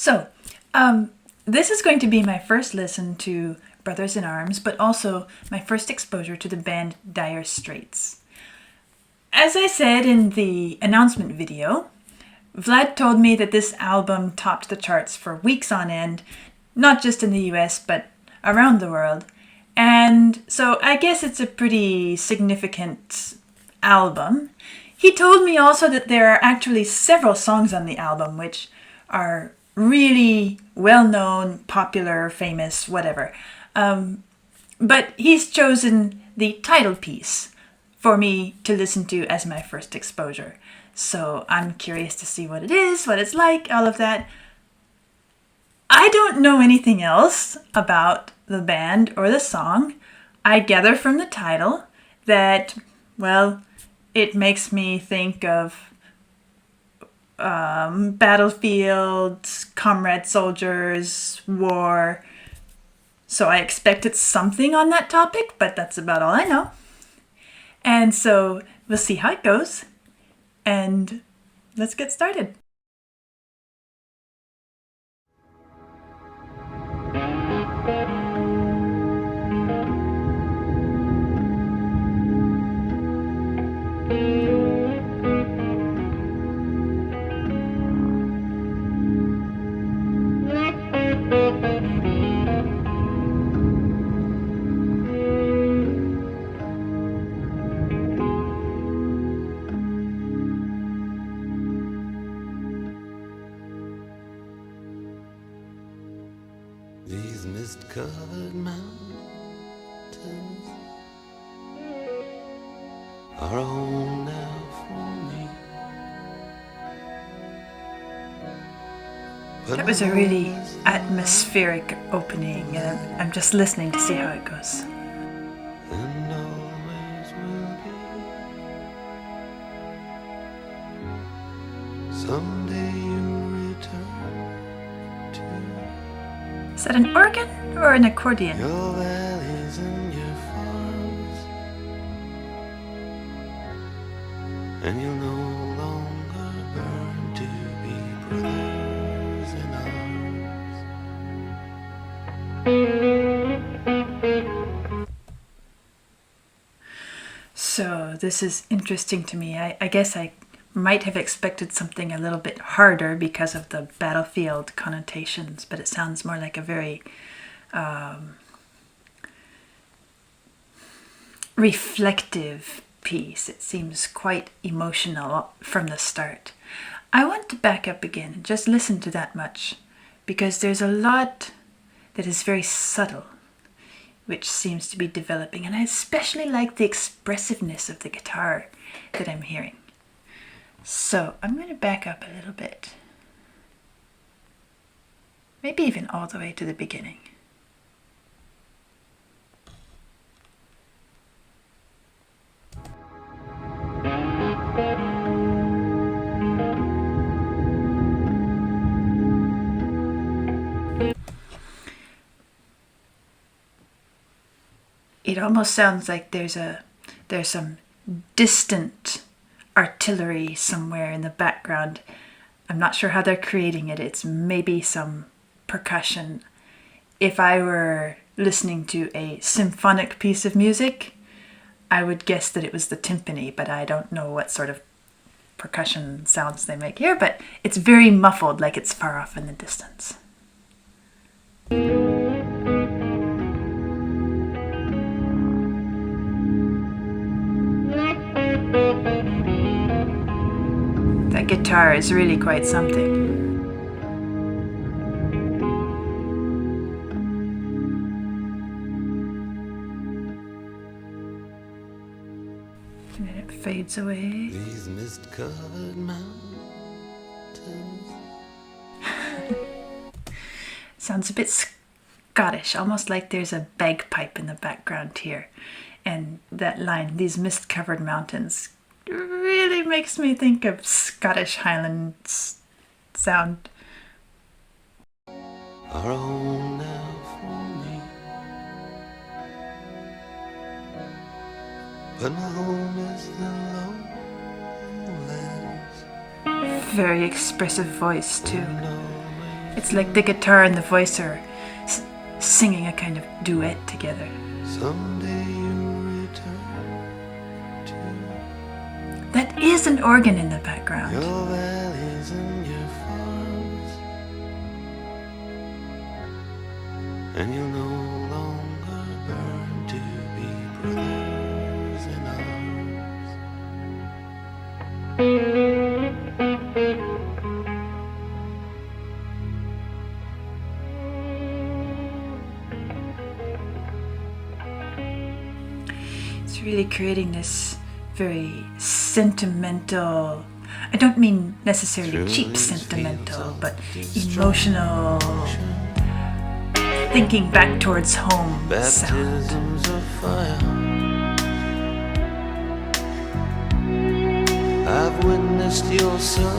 So, this is going to be my first listen to Brothers in Arms, but also my first exposure to the band Dire Straits. As I said in the announcement video, Vlad told me that this album topped the charts for weeks on end, not just in the US, but around the world. And so I guess it's a pretty significant album. He told me also that there are actually several songs on the album which are really well-known, popular, famous, whatever. But he's chosen the title piece for me to listen to as my first exposure. So I'm curious to see what it is, what it's like, all of that. I don't know anything else about the band or the song. I gather from the title that, well, it makes me think of battlefields, comrade soldiers, war. So I expect it's something on that topic, but that's about all I know. And so we'll see how it goes. And let's get started. These mist-covered mountains are a home now for me. That was a really atmospheric opening, and I'm just listening to see how it goes. And always will be. Someday you'll return to Is that an organ or an accordion? your valleys and your farms, and you'll no longer burn to be brothers in arms. So this is interesting to me. I guess I might have expected something a little bit harder because of the battlefield connotations, but it sounds more like a very reflective piece. It seems quite emotional from the start. I want to back up again and just listen to that much, because there's a lot that is very subtle, which seems to be developing, and I especially like the expressiveness of the guitar that I'm hearing. So I'm going to back up a little bit, maybe even all the way to the beginning. It almost sounds like there's some distant artillery somewhere in the background. I'm not sure how they're creating it. It's maybe some percussion. If I were listening to a symphonic piece of music, I would guess that it was the timpani, but I don't know what sort of percussion sounds they make here, but it's very muffled, like it's far off in the distance. That guitar is really quite something. And then it fades away. These mist-covered mountains. Sounds a bit Scottish, almost like there's a bagpipe in the background here. And that line, these mist-covered mountains, really makes me think of Scottish Highlands sound. Are a home now for me, but my home is the lowlands. Very expressive voice too. And always It's like the guitar and the voice are singing a kind of duet together. Someday you return to That is an organ in the background. your valleys and your farms, and you'll no longer burn to be brothers in arms. It's really creating this very sentimental, I don't mean necessarily cheap sentimental, but emotional, thinking back towards home sound. Baptisms of fire, I've witnessed your suffering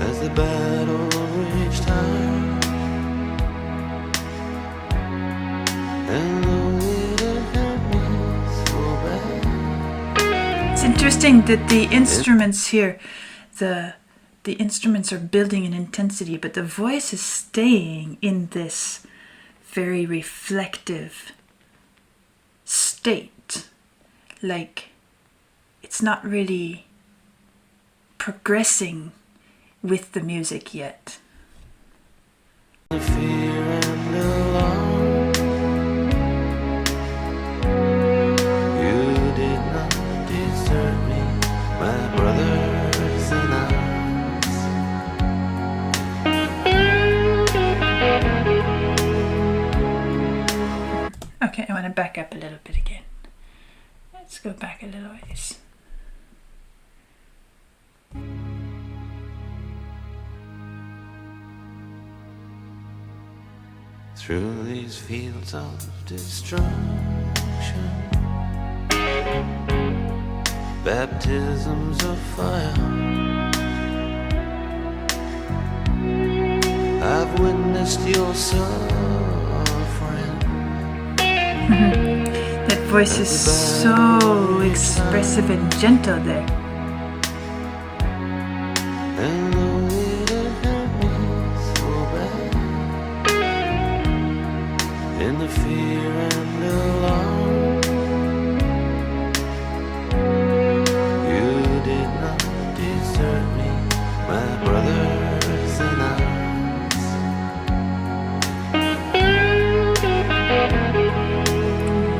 as the battle raged high, and though it hurt me so bad, It's interesting that the instruments here, the instruments are building in intensity, but the voice is staying in this very reflective state. Like it's not really progressing with the music yet. the fear and alarm, you did not desert me, my brothers in arms. Okay, I want to back up a little bit again. Let's go back a little ways. Through these fields of destruction, baptisms of fire, I've witnessed your suffering. That voice is so expressive and gentle there. And though it hurt me so bad, in the fear and alarm, you did not desert me, my brothers in arms.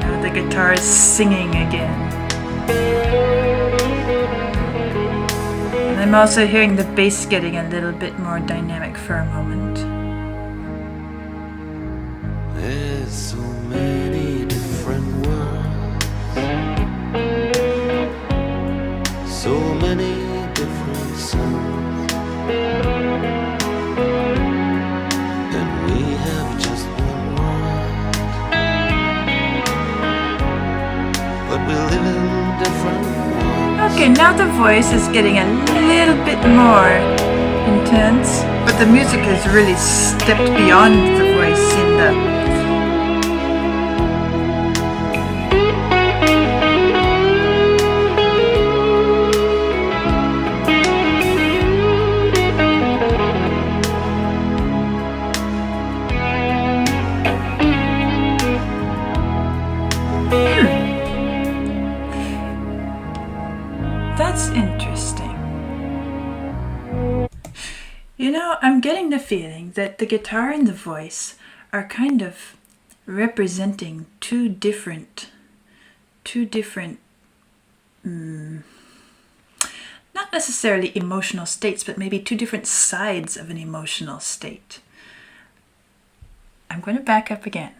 Now the guitar is singing again. And I'm also hearing the bass getting a little bit more dynamic for a moment. There's so many different worlds, so many different suns, and we have just one world, but we live in different ones. Okay, now the voice is getting a little bit more intense, but the music has really stepped beyond the voice in the That's interesting. You know, I'm getting the feeling that the guitar and the voice are kind of representing two different, not necessarily emotional states, but maybe two different sides of an emotional state. I'm going to back up again.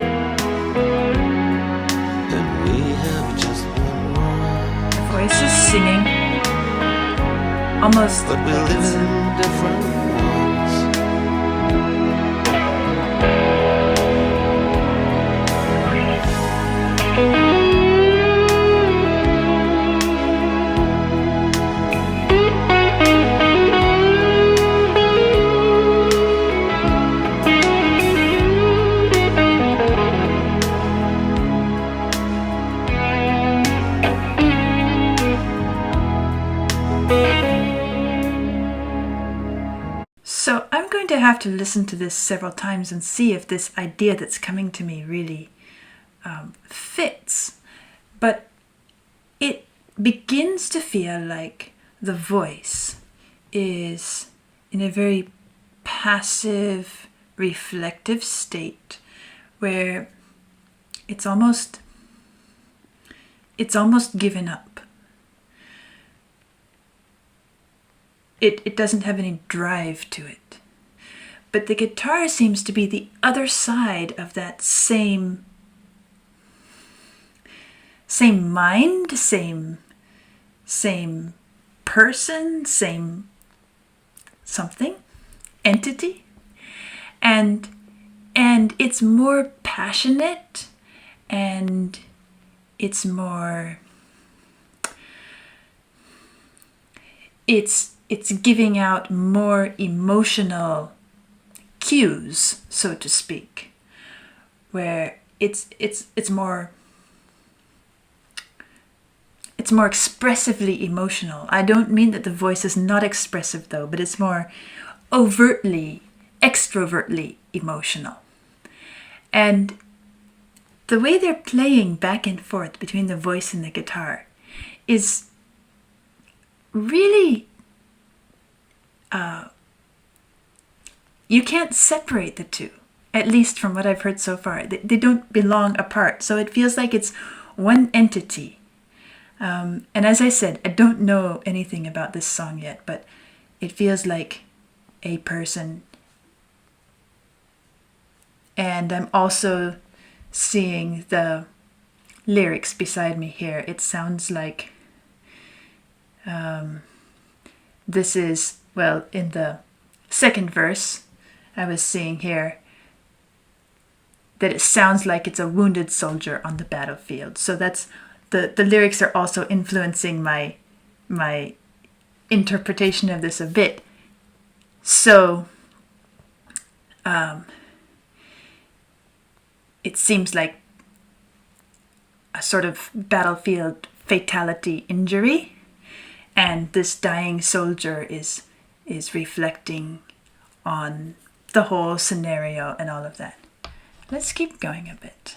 And we have just one world, The voice is singing almost but we like live it's in different ones. have to listen to this several times and see if this idea that's coming to me really fits. But it begins to feel like the voice is in a very passive, reflective state where it's almost given up. It doesn't have any drive to it. But the guitar seems to be the other side of that same mind, same person, same something, entity. And it's more passionate, and it's more, it's giving out more emotional cues, so to speak, where it's more expressively emotional. I don't mean that the voice is not expressive though, but it's more overtly, extrovertly emotional. And the way they're playing back and forth between the voice and the guitar is really, you can't separate the two, at least from what I've heard so far. They don't belong apart, so it feels like it's one entity. And as I said, I don't know anything about this song yet, but it feels like a person. And I'm also seeing the lyrics beside me here. It sounds like this is, well, in the second verse, I was seeing here that it sounds like it's a wounded soldier on the battlefield. So that's the lyrics are also influencing my interpretation of this a bit. So it seems like a sort of battlefield fatality injury, and this dying soldier is reflecting on the whole scenario and all of that. Let's keep going a bit.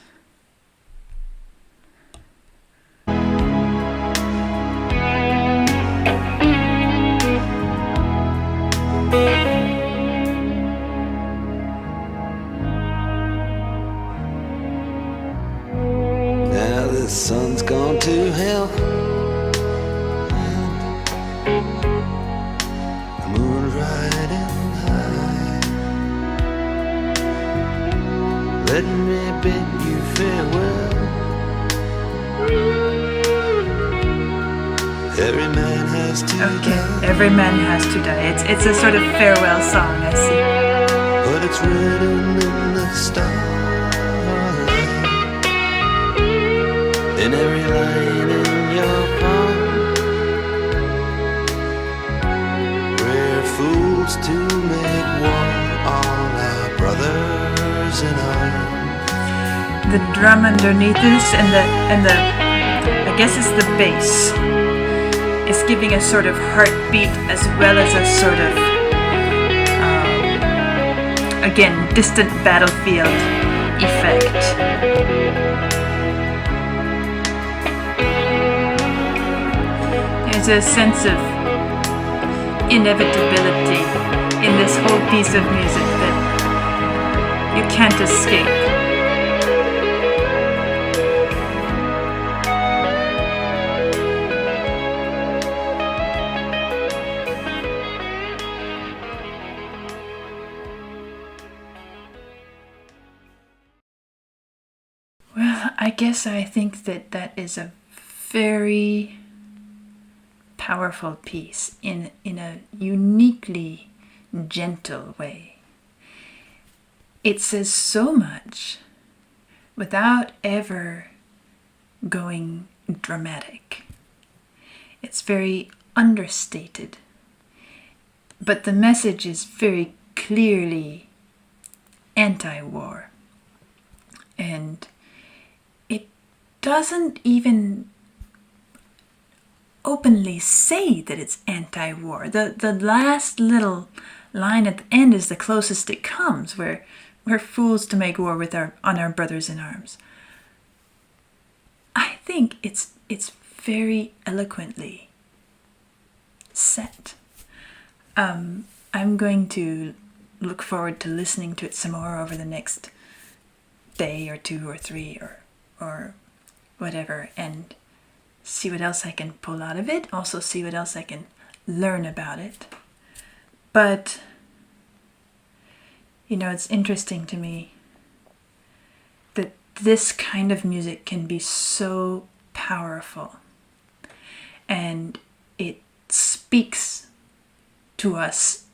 Now the sun's gone to hell, the moon's riding high. Let me bid you farewell. Every man has to die. Every man has to die. It's a sort of farewell song, I see. But it's written in the starlight, in every line in your palm. We're fools to make war on our brothers in arms. The drum underneath this and the I guess it's the bass. It's giving a sort of heartbeat as well as a sort of again, distant battlefield effect. There's a sense of inevitability in this whole piece of music that you can't escape. I guess I think that is a very powerful piece in a uniquely gentle way. It says so much without ever going dramatic. It's very understated, but the message is very clearly anti-war. And doesn't even openly say that it's anti-war. The last little line at the end is the closest it comes, where we're fools to make war on our brothers in arms. I think it's very eloquently set. I'm going to look forward to listening to it some more over the next day or 2 or 3 or whatever, and see what else I can pull out of it. Also see what else I can learn about it. But it's interesting to me that this kind of music can be so powerful, and it speaks to us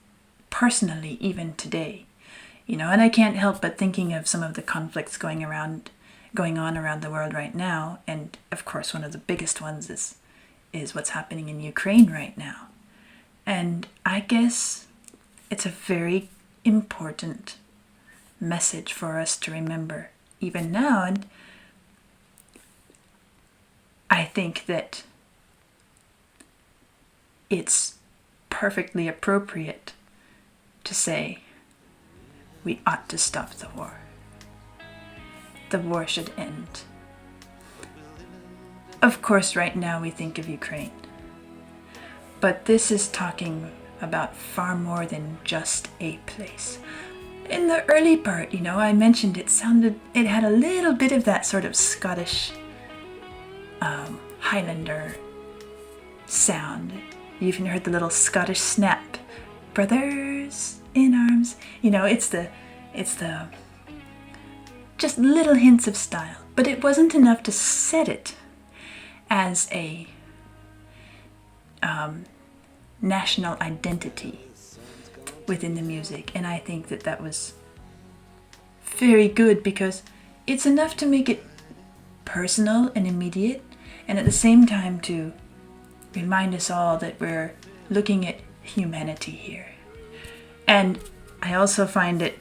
personally even today. And I can't help but thinking of some of the conflicts going on around the world right now, and of course one of the biggest ones is what's happening in Ukraine right now. And I guess it's a very important message for us to remember even now. And I think that it's perfectly appropriate to say we ought to stop the war. The war should end. Of course, right now we think of Ukraine, but this is talking about far more than just a place. In the early part, I mentioned it had a little bit of that sort of Scottish Highlander sound. You even heard the little Scottish snap. Brothers in arms. It's the just little hints of style, but it wasn't enough to set it as a national identity within the music. And I think that was very good, because it's enough to make it personal and immediate, and at the same time to remind us all that we're looking at humanity here. And I also find it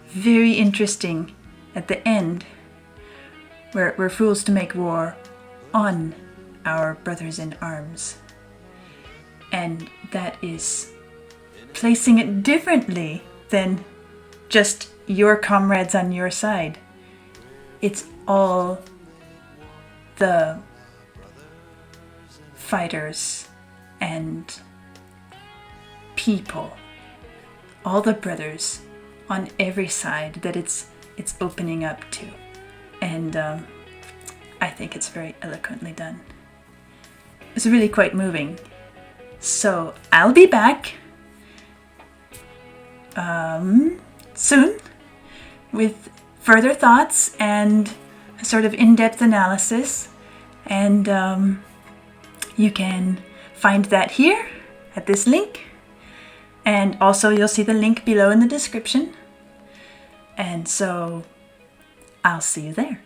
very interesting at the end, where we're fools to make war on our brothers in arms. And that is placing it differently than just your comrades on your side. It's all the fighters and people, all the brothers on every side that it's opening up to. And I think it's very eloquently done. It's really quite moving. So I'll be back soon with further thoughts and a sort of in-depth analysis. And you can find that here at this link. And also you'll see the link below in the description. And so I'll see you there.